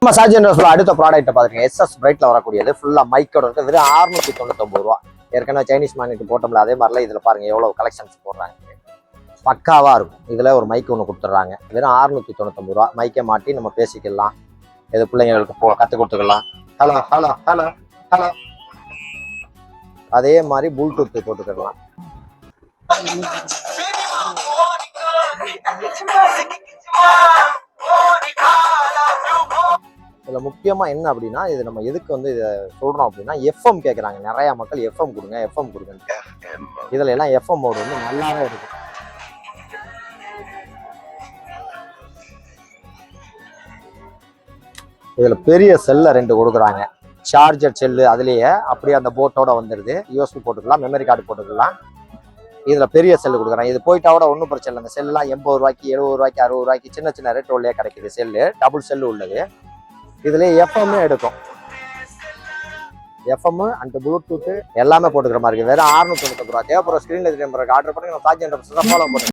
நம்ம சார்ஜர் அடுத்த ப்ராடக்ட் பாத்துருங்க. SS பிரைட்ல வரக்கூடியது ஃபுல்லா மைக்கோட இருக்கு. வெறும் 699 ரூபா. ஏற்கனவே சைனீஸ் மேக்னெட் போட்டோம்ல அதே மாதிரிலாம் இதுல பாருங்க எவ்வளவு கலெக்ஷன்ஸ் போடுறாங்க. பக்காவா இருக்கும். இதுல ஒரு மைக் ஒன்று கொடுத்துட்றாங்க. வெறும் 699 ரூபா. மைக்கை மாட்டி நம்ம பேசிக்கலாம். இது பிள்ளைங்களுக்கு கத்து கொடுத்துக்கலாம். Hello hello hello hello. அதே மாதிரி ப்ளூடூத் போட்டுக்கலாம். இதுல முக்கியமா என்ன அப்படின்னா, இது நம்ம எதுக்கு இதை சொல்றோம் அப்படின்னா, எஃப்எம் கேட்கறாங்க நிறைய மக்கள். எஃப்எம் கொடுங்க எஃப்எம் கொடுங்க. இதுல எல்லாம் எஃப்எம் மோடு நல்லாவே இருக்கும். இதுல பெரிய செல்ல 2 கொடுக்குறாங்க. சார்ஜர் செல்லு அதுலயே அப்படியே அந்த போட்டோட வந்துருது. USB போட்டுக்கலாம், மெமரி கார்டு போட்டுக்கலாம். இதுல பெரிய செல்லு கொடுக்குறாங்க. இது போயிட்டாவோட ஒன்றும் பிரச்சனை இல்லை. இந்த செல்லாம் 80 ரூபாய்க்கு 70 ரூபாய்க்கு 60 ரூபாய்க்கு சின்ன சின்ன ரேட் உள்ளே கிடைக்குது. செல்லு டபுள் செல்லு உள்ளது. இதுல எஃப்எம் எடுக்கும். எஃப்எம் அண்ட் ப்ளூடூத் எல்லாமே போட்டுக்கிற மாதிரி இருக்கு. வேற 699 ரூபா. தேவைப்படுற ஸ்கிரீன்ல ஆர்டர் பண்ணி சார்ஜ் ஃபாலோ பண்ணுங்க.